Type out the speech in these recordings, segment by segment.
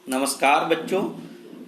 नमस्कार बच्चों।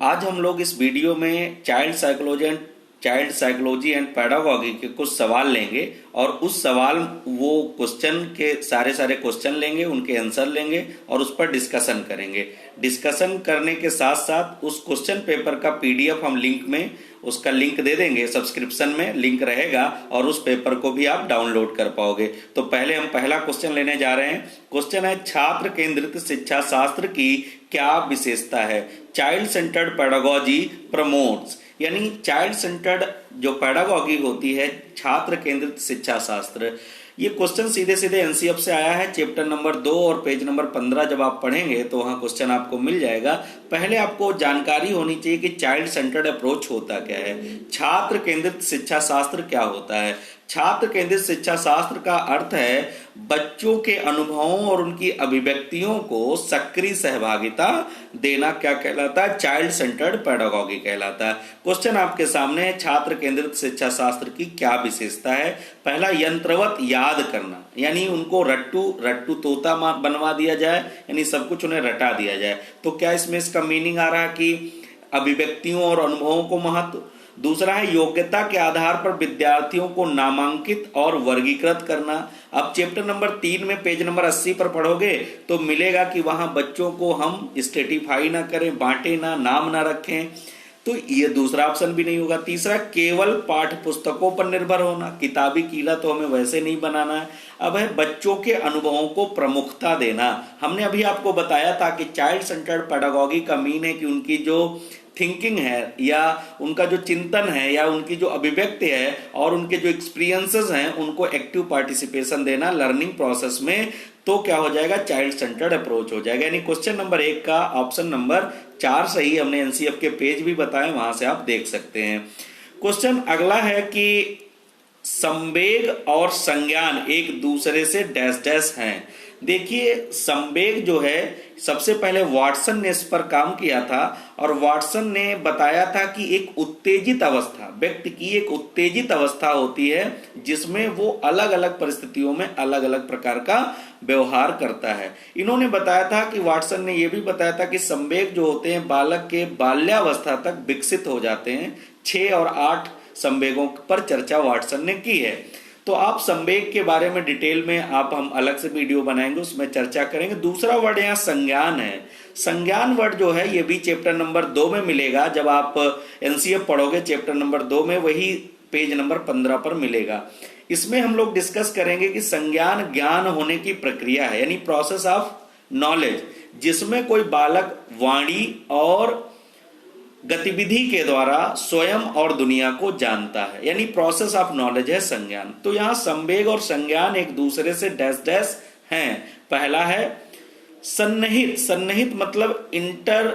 आज हम लोग इस वीडियो में चाइल्ड साइकोलॉजी एंड पेडागॉजी के कुछ सवाल लेंगे और उस सवाल वो क्वेश्चन के सारे क्वेश्चन लेंगे, उनके आंसर लेंगे और उस पर डिस्कशन करेंगे। डिस्कशन करने के साथ साथ उस क्वेश्चन पेपर का पीडीएफ हम लिंक में उसका लिंक दे देंगे, सब्सक्रिप्शन में लिंक रहेगा और उस पेपर को भी आप डाउनलोड कर पाओगे। तो पहले हम पहला क्वेश्चन लेने जा रहे हैं। क्वेश्चन है, छात्र केंद्रित शिक्षा शास्त्र की क्या विशेषता है? चाइल्ड सेंटर्ड पेडागॉजी प्रमोट्स, यानी चाइल्ड सेंटर्ड जो पेडागॉजी होती है, छात्र केंद्रित शिक्षा शास्त्र। ये क्वेश्चन सीधे सीधे एनसीएफ से आया है, चैप्टर नंबर 2 और पेज नंबर 15 जब आप पढ़ेंगे तो वहां क्वेश्चन आपको मिल जाएगा। पहले आपको जानकारी होनी चाहिए कि चाइल्ड सेंटर्ड अप्रोच होता क्या है, छात्र केंद्रित शिक्षा शास्त्र क्या होता है। छात्र केंद्रित शिक्षा शास्त्र का अर्थ है बच्चों के अनुभवों और उनकी अभिव्यक्तियों को सक्रिय सहभागिता देना। क्या कहलाता है? चाइल्ड सेंटर्ड पेडागॉजी कहलाता है। क्वेश्चन आपके सामने है, छात्र केंद्रित शिक्षा शास्त्र की क्या विशेषता है? पहला, यंत्रवत याद करना, यानी उनको रट्टू तोता बनवा दिया जाए, यानी सब कुछ उन्हें रटा दिया जाए। तो क्या इसमें इसका मीनिंग आ रहा है कि अभिव्यक्तियों और अनुभवों को महत्व। दूसरा है, योग्यता के आधार पर विद्यार्थियों को नामांकित और वर्गीकृत करना। अब चैप्टर नंबर 3 में पेज नंबर 80 पर पढ़ोगे तो मिलेगा कि वहां बच्चों को हम स्ट्रेटिफाई ना करें, बांटे ना, नाम ना रखें, तो ये दूसरा ऑप्शन भी नहीं होगा। तीसरा, केवल पाठ्य पुस्तकों पर निर्भर होना, किताबी कीड़ा तो हमें वैसे नहीं बनाना है। अब है बच्चों के अनुभवों को प्रमुखता देना। हमने अभी आपको बताया था कि चाइल्ड सेंटर्ड पेडागॉजी का मीन है कि उनकी जो थिंकिंग है या उनका जो चिंतन है या उनकी जो अभिव्यक्ति है और उनके जो एक्सपीरियंसेस हैं उनको एक्टिव पार्टिसिपेशन देना लर्निंग प्रोसेस में, तो क्या हो जाएगा? चाइल्ड सेंटर्ड अप्रोच हो जाएगा। यानी क्वेश्चन नंबर 1 का ऑप्शन नंबर 4 सही। हमने एनसीएफ के पेज भी बताए, वहां से आप देख सकते हैं। क्वेश्चन अगला है कि संवेग और संज्ञान एक दूसरे से डैश डैश हैं। देखिए, संवेग जो है, सबसे पहले वाटसन ने इस पर काम किया था और वाटसन ने बताया था कि एक उत्तेजित अवस्था, व्यक्ति की एक उत्तेजित अवस्था होती है जिसमें वो अलग अलग परिस्थितियों में अलग अलग प्रकार का व्यवहार करता है। इन्होंने बताया था कि वाटसन ने यह भी बताया था कि संवेग जो होते हैं बालक के बाल्यावस्था तक विकसित हो जाते हैं। 6 और 8 संवेगों पर चर्चा वाटसन ने की है। तो आप संवेग के बारे में डिटेल में हम अलग से वीडियो बनाएंगे, उसमें चर्चा करेंगे। दूसरा वर्ड यहाँ संज्ञान है। संज्ञान वर्ड जो है ये भी चैप्टर नंबर 2 में मिलेगा। जब आप एनसीएफ पढ़ोगे चैप्टर नंबर 2 में, वही पेज नंबर 15 पर मिलेगा। इसमें हम लोग डिस्कस करेंगे कि संज्ञान ज्ञान होने की प्रक्रिया है, यानी प्रोसेस ऑफ नॉलेज, जिसमें कोई बालक वाणी और गतिविधि के द्वारा स्वयं और दुनिया को जानता है, यानी प्रोसेस ऑफ नॉलेज है संज्ञान। तो यहां संवेग और संज्ञान एक दूसरे से डैश डैश हैं। पहला है सन्निहित, सन्निहित मतलब इंटर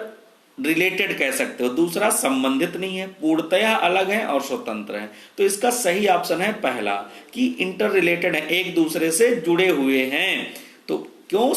रिलेटेड कह सकते हो। दूसरा संबंधित नहीं है, पूर्णतया अलग है और स्वतंत्र है। तो इसका सही ऑप्शन है पहला कि इंटर रिलेटेड है, एक दूसरे से जुड़े हुए हैं। तो क्यों?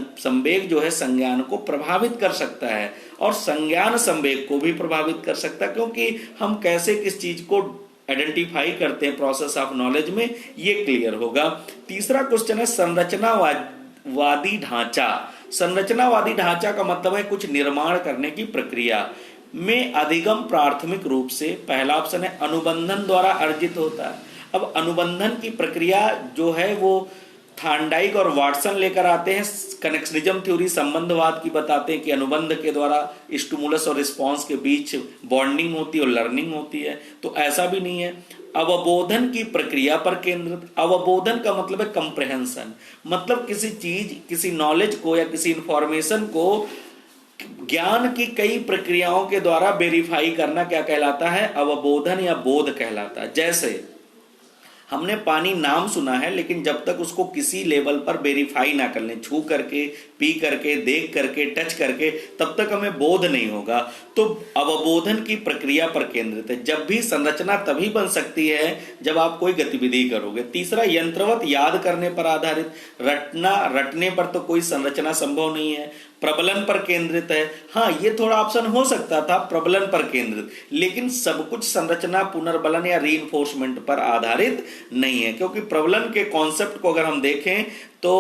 संवेग जो है संज्ञान को प्रभावित कर सकता है और संज्ञान संवेग को भी प्रभावित कर सकता है, क्योंकि हम कैसे किस चीज को आइडेंटिफाई करते हैं प्रोसेस ऑफ नॉलेज में, ये क्लियर होगा। तीसरा क्वेश्चन है संरचनावादी ढांचा। संरचनावादी ढांचा का मतलब है कुछ निर्माण करने की प्रक्रिया में अधिगम प्राथमिक रूप से, पहला ऑप्शन है, अनुबंधन द्वारा अर्जित होता है। अब अनुबंधन की प्रक्रिया जो है वो थार्नडाइक और वाटसन लेकर आते हैं। कनेक्शनिज्म थ्योरी संबंधवाद की बताते हैं कि अनुबंध के द्वारा स्टिमुलस और रिस्पॉन्स के बीच बॉन्डिंग होती है और लर्निंग होती है। तो ऐसा भी नहीं है। अवबोधन की प्रक्रिया पर केंद्रित। अवबोधन का मतलब है कंप्रेहेंशन, मतलब किसी चीज, किसी नॉलेज को या किसी इंफॉर्मेशन को ज्ञान की कई प्रक्रियाओं के द्वारा वेरीफाई करना क्या कहलाता है? अवबोधन या बोध कहलाता है। जैसे हमने पानी नाम सुना है, लेकिन जब तक उसको किसी लेवल पर वेरीफाई ना कर लें, छू करके, पी करके, देख करके, टच करके, तब तक हमें बोध नहीं होगा। तो अवबोधन की प्रक्रिया पर केंद्रित है। जब भी संरचना तभी बन सकती है जब आप कोई गतिविधि करोगे। तीसरा, यंत्रवत याद करने पर आधारित। रटने पर तो कोई संरचना संभव नहीं है। प्रबलन पर केंद्रित है। हाँ, ये थोड़ा ऑप्शन हो सकता था प्रबलन पर केंद्रित, लेकिन सब कुछ संरचना, पुनर्बलन या रीइंफोर्समेंट पर आधारित नहीं है, क्योंकि प्रबलन के कॉन्सेप्ट को अगर हम देखें तो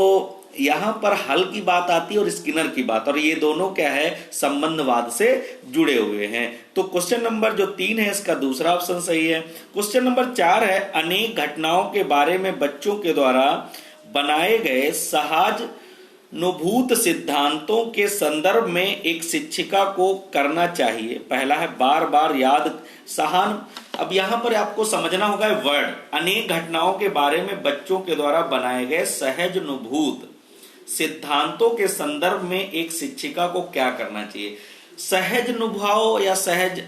यहां पर हल की बात आती है और स्किनर की बात, और ये दोनों क्या है, संबंधवाद से जुड़े हुए हैं। तो क्वेश्चन नंबर जो 3 है इसका दूसरा ऑप्शन सही है। क्वेश्चन नंबर 4 है, अनेक घटनाओं के बारे में बच्चों के द्वारा बनाए गए सहानुभूत सिद्धांतों के संदर्भ में एक शिक्षिका को करना चाहिए। पहला है बार बार याद सहान। अब यहां पर आपको समझना होगा वर्ड, अनेक घटनाओं के बारे में बच्चों के द्वारा बनाए गए सहजानुभूत सिद्धांतों के संदर्भ में एक शिक्षिका को क्या करना चाहिए। सहज अनुभव या सहज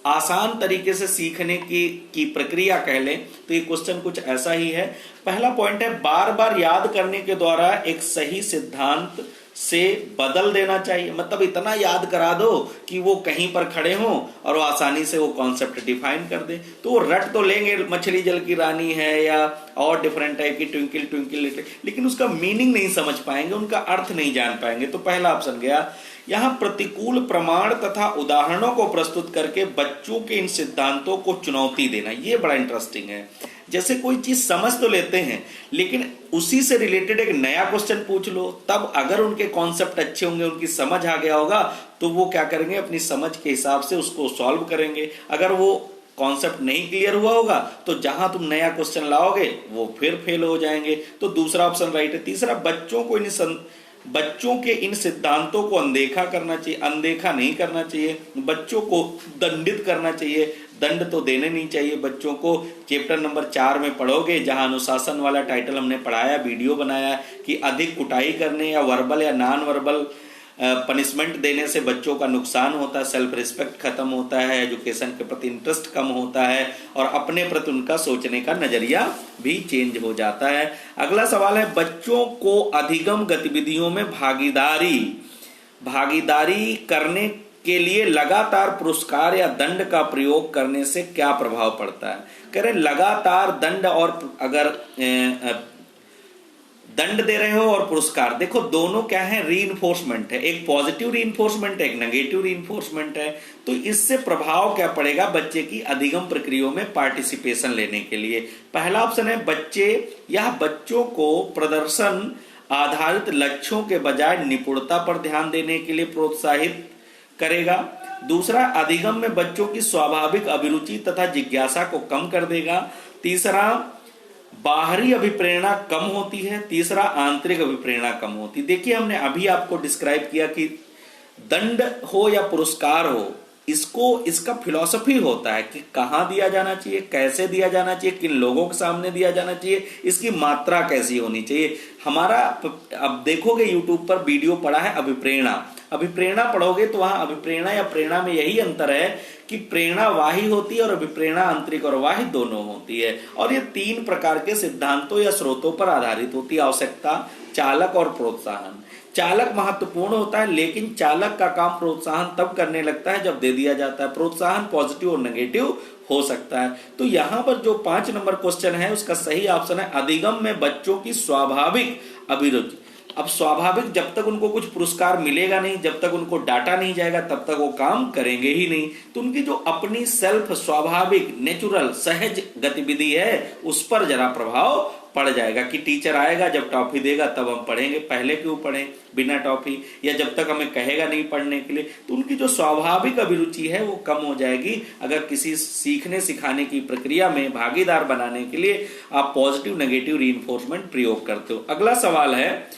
आसान तरीके से सीखने की प्रक्रिया कह लें तो ये क्वेश्चन कुछ ऐसा ही है। पहला पॉइंट है बार बार याद करने के द्वारा एक सही सिद्धांत से बदल देना चाहिए, मतलब इतना याद करा दो कि वो कहीं पर खड़े हों और वो आसानी से वो कॉन्सेप्ट डिफाइन कर दे। तो वो रट तो लेंगे मछली जल की रानी है या और डिफरेंट टाइप की ट्विंकल ट्विंकल लिटिल, लेकिन उसका मीनिंग नहीं समझ पाएंगे, उनका अर्थ नहीं जान पाएंगे। तो पहला ऑप्शन गया। यहां प्रतिकूल प्रमाण तथा उदाहरणों को प्रस्तुत करके बच्चों के इन सिद्धांतों को चुनौती देना, ये बड़ा इंटरेस्टिंग है। जैसे कोई चीज समझ तो लेते हैं लेकिन उसी से रिलेटेड एक नया क्वेश्चन पूछ लो, तब अगर उनके कॉन्सेप्ट अच्छे होंगे, उनकी समझ आ गया होगा, तो वो क्या करेंगे, अपनी समझ के हिसाब से उसको सॉल्व करेंगे। अगर वो कॉन्सेप्ट नहीं क्लियर हुआ होगा तो जहां तुम नया क्वेश्चन लाओगे वो फिर फेल हो जाएंगे। तो दूसरा ऑप्शन राइट है। तीसरा, बच्चों के इन सिद्धांतों को अनदेखा करना चाहिए, अनदेखा नहीं करना चाहिए, बच्चों को दंडित करना चाहिए, दंड तो देने नहीं चाहिए बच्चों को। चैप्टर नंबर 4 में पढ़ोगे, जहां अनुशासन वाला टाइटल हमने पढ़ाया, वीडियो बनाया कि अधिक कुटाई करने या वर्बल या नॉन वर्बल पनिशमेंट देने से बच्चों का नुकसान होता है, सेल्फ रिस्पेक्ट खत्म होता है, एजुकेशन के प्रति इंटरेस्ट कम होता है और अपने प्रति उनका सोचने का नजरिया भी चेंज हो जाता है। अगला सवाल है, बच्चों को अधिगम गतिविधियों में भागीदारी करने के लिए लगातार पुरस्कार या दंड का प्रयोग करने से क्या प्रभाव पड़ता है। कह रहे लगातार दंड, और अगर दंड दे रहे हो और पुरस्कार, देखो दोनों क्या है, रीइंफोर्समेंट है, एक पॉजिटिव रीइंफोर्समेंट है, एक नेगेटिव रीइंफोर्समेंट है। तो इससे प्रभाव क्या पड़ेगा बच्चे की अधिगम प्रक्रियाओं में पार्टिसिपेशन लेने के लिए। पहला ऑप्शन है बच्चों को प्रदर्शन आधारित लक्ष्यों के बजाय निपुणता पर ध्यान देने के लिए प्रोत्साहित करेगा। दूसरा, अधिगम में बच्चों की स्वाभाविक अभिरुचि तथा जिज्ञासा को कम कर देगा। तीसरा, बाहरी अभिप्रेरणा कम होती है। तीसरा, आंतरिक अभिप्रेरणा कम होती है। देखिए हमने अभी आपको डिस्क्राइब किया कि दंड हो या पुरस्कार हो, इसका फिलॉसफी होता है कि कहां दिया जाना चाहिए, कैसे दिया जाना चाहिए, किन लोगों के सामने दिया जाना चाहिए, इसकी मात्रा कैसी होनी चाहिए। हमारा अब देखोगे यूट्यूब पर वीडियो पड़ा है अभिप्रेरणा पढ़ोगे तो वहां अभिप्रेरणा या प्रेरणा में यही अंतर है कि प्रेरणा वाही होती है और अभिप्रेरणा आंतरिक और वाही दोनों होती है। और ये 3 प्रकार के सिद्धांतों या स्रोतों पर आधारित होती है। आवश्यकता, चालक और प्रोत्साहन। चालक महत्वपूर्ण होता है, लेकिन चालक का काम प्रोत्साहन तब करने लगता है जब दे दिया जाता है। प्रोत्साहन पॉजिटिव और नेगेटिव हो सकता है। तो यहां पर जो 5 नंबर क्वेश्चन है उसका सही ऑप्शन है अधिगम में बच्चों की स्वाभाविक अभिरुचि। अब स्वाभाविक, जब तक उनको कुछ पुरस्कार मिलेगा नहीं, जब तक उनको डाटा नहीं जाएगा, तब तक वो काम करेंगे ही नहीं। तो उनकी जो अपनी सेल्फ स्वाभाविक नेचुरल सहज गतिविधि है उस पर जरा प्रभाव पड़ जाएगा कि टीचर आएगा जब टॉफी देगा तब हम पढ़ेंगे, पहले क्यों पढ़ें बिना टॉफी, या जब तक हमें कहेगा नहीं पढ़ने के लिए। तो उनकी जो स्वाभाविक अभिरुचि है वो कम हो जाएगी अगर किसी सीखने सिखाने की प्रक्रिया में भागीदार बनाने के लिए आप पॉजिटिव नेगेटिव रीइंफोर्समेंट प्रयोग करते हो। अगला सवाल है,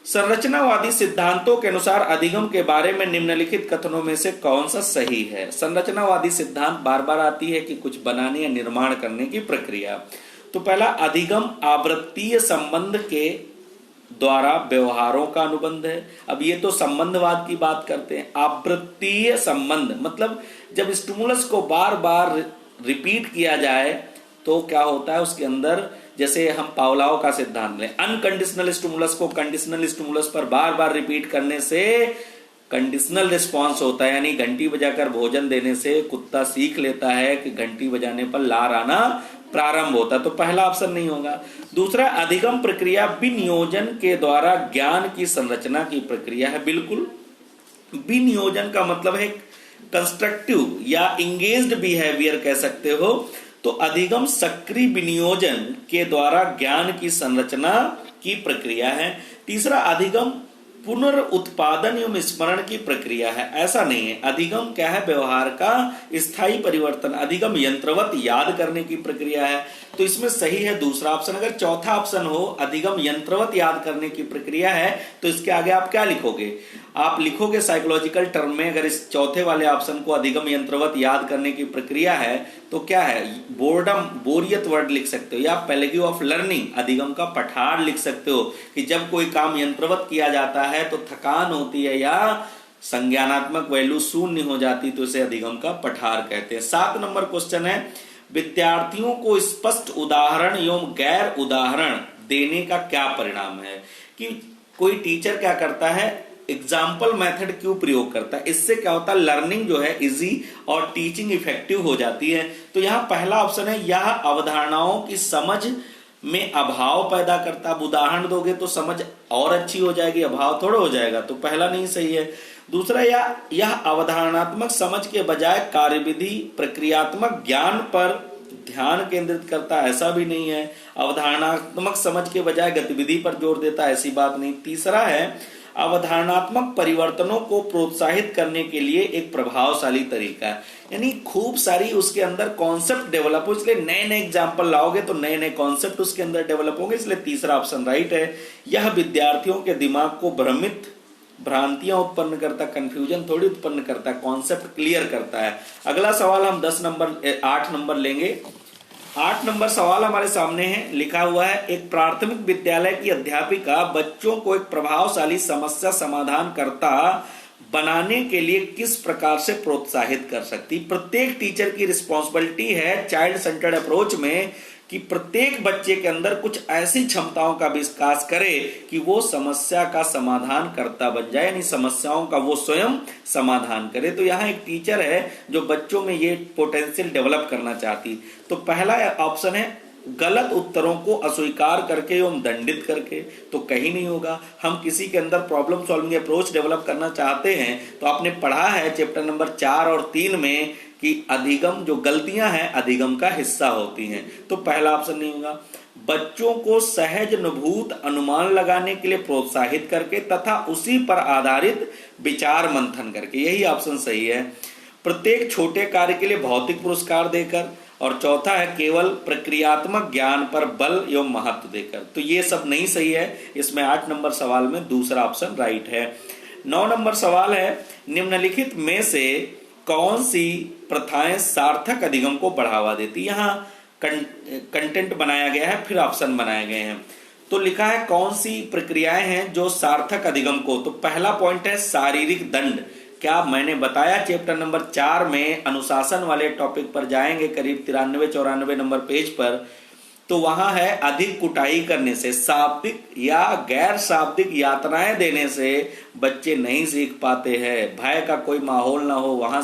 संरचनावादी सिद्धांतों के अनुसार अधिगम के बारे में निम्नलिखित कथनों में से कौन सा सही है। संरचनावादी सिद्धांत बार बार आती है कि कुछ बनाने या निर्माण करने की प्रक्रिया। तो पहला, अधिगम आवृत्तीय संबंध के द्वारा व्यवहारों का अनुबंध है। अब ये तो संबंधवाद की बात करते हैं। आवृत्तीय संबंध मतलब जब स्टिमुलस को बार बार रिपीट किया जाए तो क्या होता है उसके अंदर, जैसे हम पावलोव का सिद्धांत लें, अनकंडीशनल स्टिमुलस को कंडीशनल स्टिमुलस पर बार बार रिपीट करने से कंडीशनल रिस्पांस होता है, यानी घंटी बजाकर भोजन देने से कुत्ता सीख लेता है कि घंटी बजाने पर लार आना प्रारंभ होता है। तो पहला ऑप्शन नहीं होगा। दूसरा, अधिगम प्रक्रिया विनियोजन के द्वारा ज्ञान की संरचना की प्रक्रिया है। बिल्कुल, विनियोजन का मतलब है कंस्ट्रक्टिव या इंगेज्ड बिहेवियर कह सकते हो। तो अधिगम सक्रिय विनियोजन के द्वारा ज्ञान की संरचना की प्रक्रिया है। तीसरा, अधिगम पुनर्उत्पादन एवं स्मरण की प्रक्रिया है। ऐसा नहीं है, अधिगम क्या है? व्यवहार का स्थायी परिवर्तन। अधिगम यंत्रवत याद करने की प्रक्रिया है, तो इसमें सही है दूसरा ऑप्शन। अगर चौथा ऑप्शन हो अधिगम यंत्रवत याद करने की प्रक्रिया है, तो इसके आगे आप क्या लिखोगे? आप लिखोगे साइकोलॉजिकल टर्म में, अगर इस चौथे वाले ऑप्शन को अधिगम यंत्रवत याद करने की प्रक्रिया है तो क्या है? बोर्डम, बोरियत वर्ड लिख सकते हो, या पैलेग्यू ऑफ लर्निंग, अधिगम का पठार लिख सकते हो कि जब कोई काम यंत्रवत किया जाता है तो थकान होती है या संज्ञानात्मक वैल्यू शून्य हो जाती, तो इसे अधिगम का पठार कहते हैं। 7 नंबर क्वेश्चन है, विद्यार्थियों को स्पष्ट उदाहरण एवं गैर उदाहरण देने का क्या परिणाम है? कि कोई टीचर क्या करता है, एग्जाम्पल मेथड क्यों प्रयोग करता है? इससे क्या होता है? लर्निंग जो है इजी और टीचिंग इफेक्टिव हो जाती है। तो यहां पहला ऑप्शन है, यह अवधारणाओं की समझ में अभाव पैदा करता। अब उदाहरण दोगे तो समझ और अच्छी हो जाएगी, अभाव थोड़ा हो जाएगा, तो पहला नहीं सही है। दूसरा, यह अवधारणात्मक समझ के बजाय कार्यविधि प्रक्रियात्मक ज्ञान पर ध्यान केंद्रित करता, ऐसा भी नहीं है। अवधारणात्मक समझ के बजाय गतिविधि पर जोर देता, ऐसी बात नहीं। तीसरा है, अवधारणात्मक परिवर्तनों को प्रोत्साहित करने के लिए एक प्रभावशाली तरीका है, यानी खूब सारी उसके अंदर कॉन्सेप्ट डेवलप हो, इसलिए नए नए एग्जाम्पल लाओगे तो नए नए कॉन्सेप्ट उसके अंदर डेवलप होंगे, इसलिए तीसरा ऑप्शन राइट है। यह विद्यार्थियों के दिमाग को भ्रांतियां उत्पन्न करता, कंफ्यूजन थोड़ी उत्पन्न करता है, कॉन्सेप्ट क्लियर करता है। अगला सवाल हम 8 नंबर लेंगे। 8 नंबर सवाल हमारे सामने है, लिखा हुआ है, एक प्राथमिक विद्यालय की अध्यापिका बच्चों को एक प्रभावशाली समस्या समाधान करता बनाने के लिए किस प्रकार से प्रोत्साहित कर सकती? प्रत्येक टीचर की रिस्पॉन्सिबिलिटी है चाइल्ड सेंटर्ड अप्रोच में कि प्रत्येक बच्चे के अंदर कुछ ऐसी क्षमताओं का विकास करे कि वो समस्या का समाधान करता बन जाए, यानी समस्याओं का वो स्वयं समाधान करे। तो यहाँ एक टीचर है जो बच्चों में ये पोटेंशियल डेवलप करना चाहती। तो पहला ऑप्शन है, गलत उत्तरों को अस्वीकार करके एवं दंडित करके, तो कहीं नहीं होगा। हम किसी के अंदर प्रॉब्लम सॉल्विंग अप्रोच डेवलप करना चाहते हैं तो आपने पढ़ा है चैप्टर नंबर 4 और 3 में कि अधिगम, जो गलतियां हैं अधिगम का हिस्सा होती हैं, तो पहला ऑप्शन नहीं होगा। बच्चों को सहज अनुभूत अनुमान लगाने के लिए प्रोत्साहित करके तथा उसी पर आधारित विचार मंथन करके, यही ऑप्शन सही है। प्रत्येक छोटे कार्य के लिए भौतिक पुरस्कार देकर, और चौथा है केवल प्रक्रियात्मक ज्ञान पर बल एवं महत्व देकर। तो ये सब नहीं सही है, इसमें 8 नंबर सवाल में दूसरा ऑप्शन राइट है। 9 नंबर सवाल है, निम्नलिखित में से कौन सी प्रथाएं सार्थक अधिगम को बढ़ावा देती? यहाँ कंटेंट बनाया गया है, फिर ऑप्शन बनाए गए हैं। तो लिखा है कौन सी प्रक्रियाएं हैं जो सार्थक अधिगम को, तो पहला पॉइंट है शारीरिक दंड। क्या मैंने बताया चैप्टर नंबर 4 में अनुशासन वाले टॉपिक पर जाएंगे करीब 93-94 नंबर पेज पर, तो वहां है अधिक कुटाई करने से, शाब्दिक या गैर शाब्दिक यातनाएं देने से बच्चे नहीं सीख पाते हैं। भय का कोई माहौल ना हो वहां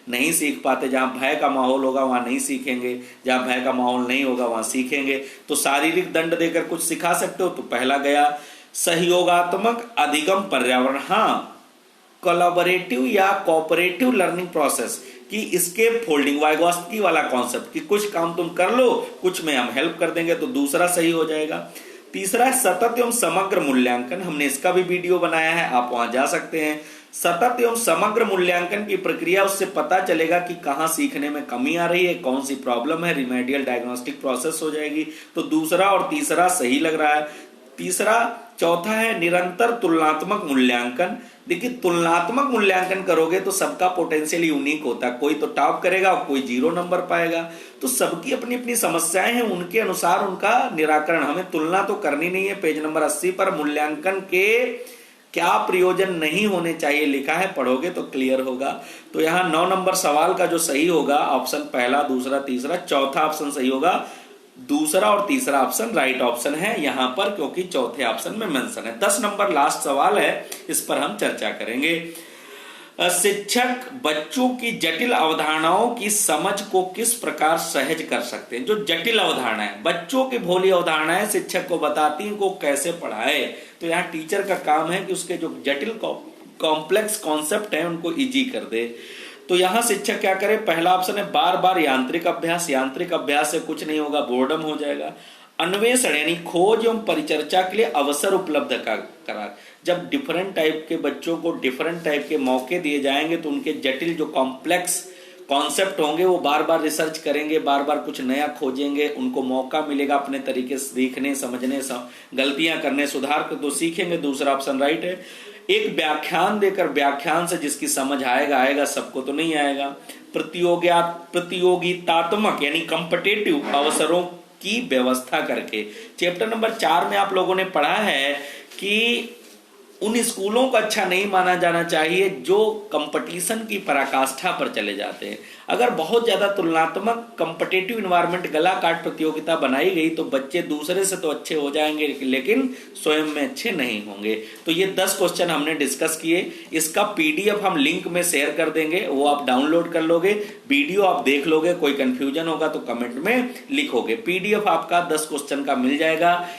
नहीं सीख पाते, जहां भय का माहौल होगा वहां नहीं सीखेंगे, जहां भय का माहौल नहीं होगा वहां सीखेंगे। तो शारीरिक दंड देकर कुछ सिखा सकते हो, तो पहला गया। सहयोगात्मक अधिगम पर्यावरण, हाँ कोलैबोरेटिव या कोऑपरेटिव लर्निंग प्रोसेस कि स्केप फोल्डिंग, वाइगोत्स्की वाला कॉन्सेप्ट कि कुछ काम तुम कर लो, कुछ में हम हेल्प कर देंगे, तो दूसरा सही हो जाएगा। तीसरा सतत एवं समग्र मूल्यांकन, हमने इसका भी वीडियो बनाया है, आप वहां जा सकते हैं। सतत एवं समग्र मूल्यांकन की प्रक्रिया, उससे पता चलेगा कि कहां सीखने में कमी आ रही है, कौन सी प्रॉब्लम है, रिमेडियल डायग्नोस्टिक प्रोसेस हो जाएगी। तो दूसरा और तीसरा सही लग रहा है। चौथा है निरंतर तुलनात्मक मूल्यांकन। देखिए तुलनात्मक मूल्यांकन करोगे तो सबका पोटेंशियल यूनिक होता है, कोई तो टॉप करेगा और कोई 0 नंबर पाएगा, तो सबकी अपनी अपनी समस्याएं हैं, उनके अनुसार उनका निराकरण। हमें तुलना तो करनी नहीं है। पेज नंबर 80 पर मूल्यांकन के क्या प्रयोजन नहीं होने चाहिए लिखा है, पढ़ोगे तो क्लियर होगा। तो यहाँ 9 नंबर सवाल का जो सही होगा ऑप्शन पहला, दूसरा, तीसरा, चौथा ऑप्शन सही होगा। दूसरा और तीसरा ऑप्शन राइट ऑप्शन है यहां पर, क्योंकि चौथे ऑप्शन में मेंशन है। 10 नंबर लास्ट सवाल है, इस पर हम चर्चा करेंगे। शिक्षक बच्चों की जटिल अवधारणाओं की समझ को किस प्रकार सहज कर सकते हैं? जो जटिल अवधारणाएं, बच्चों की भोली अवधारणाएं शिक्षक को बताती हैं, को कैसे पढ़ाए। तो यहाँ टीचर का काम है कि उसके जो जटिल कॉम्प्लेक्स कॉन्सेप्ट है उनको इजी कर दे। तो यहां शिक्षक क्या करे, पहला ऑप्शन है बार बार यांत्रिक अभ्यास, यांत्रिक अभ्यास से कुछ नहीं होगा, बोर्डम हो जाएगा। अन्वेषण यानी खोज एवं परिचर्चा के लिए अवसर उपलब्ध करा, जब डिफरेंट टाइप के बच्चों को डिफरेंट टाइप के मौके दिए जाएंगे तो उनके जटिल जो कॉम्प्लेक्स कॉन्सेप्ट होंगे वो बार बार रिसर्च करेंगे, बार बार कुछ नया खोजेंगे, उनको मौका मिलेगा अपने तरीके से सीखने, समझने, गलतियां करने, सुधार कर तो सीखेंगे। दूसरा ऑप्शन राइट है। एक व्याख्यान देकर, व्याख्यान से जिसकी समझ आएगा, सबको तो नहीं आएगा। प्रतियोगितात्मक यानी कॉम्पिटिटिव अवसरों की व्यवस्था करके। चैप्टर नंबर 4 में आप लोगों ने पढ़ा है कि उन स्कूलों को अच्छा नहीं माना जाना चाहिए जो कंपटीशन की पराकाष्ठा पर चले जाते हैं। अगर बहुत ज्यादा तुलनात्मक कंपटीटिव इन्वायरमेंट, गला काट प्रतियोगिता बनाई गई तो बच्चे दूसरे से तो अच्छे हो जाएंगे लेकिन स्वयं में अच्छे नहीं होंगे। तो ये 10 क्वेश्चन हमने डिस्कस किए। इसका पीडीएफ हम लिंक में शेयर कर देंगे, वो आप डाउनलोड कर लोगे, वीडियो आप देख लोगे, कोई कंफ्यूजन होगा तो कमेंट में लिखोगे। पीडीएफ आपका 10 क्वेश्चन का मिल जाएगा।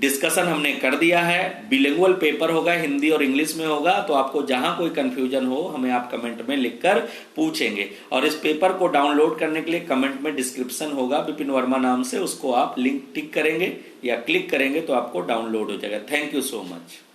डिस्कशन हमने कर दिया है, बिलिंगुअल पेपर होगा, हिंदी और इंग्लिश में होगा, तो आपको जहां कोई कंफ्यूजन हो हमें आप कमेंट में लिखकर पूछेंगे। और इस पेपर को डाउनलोड करने के लिए कमेंट में डिस्क्रिप्शन होगा विपिन वर्मा नाम से, उसको आप लिंक टिक करेंगे या क्लिक करेंगे तो आपको डाउनलोड हो जाएगा। Thank you so much.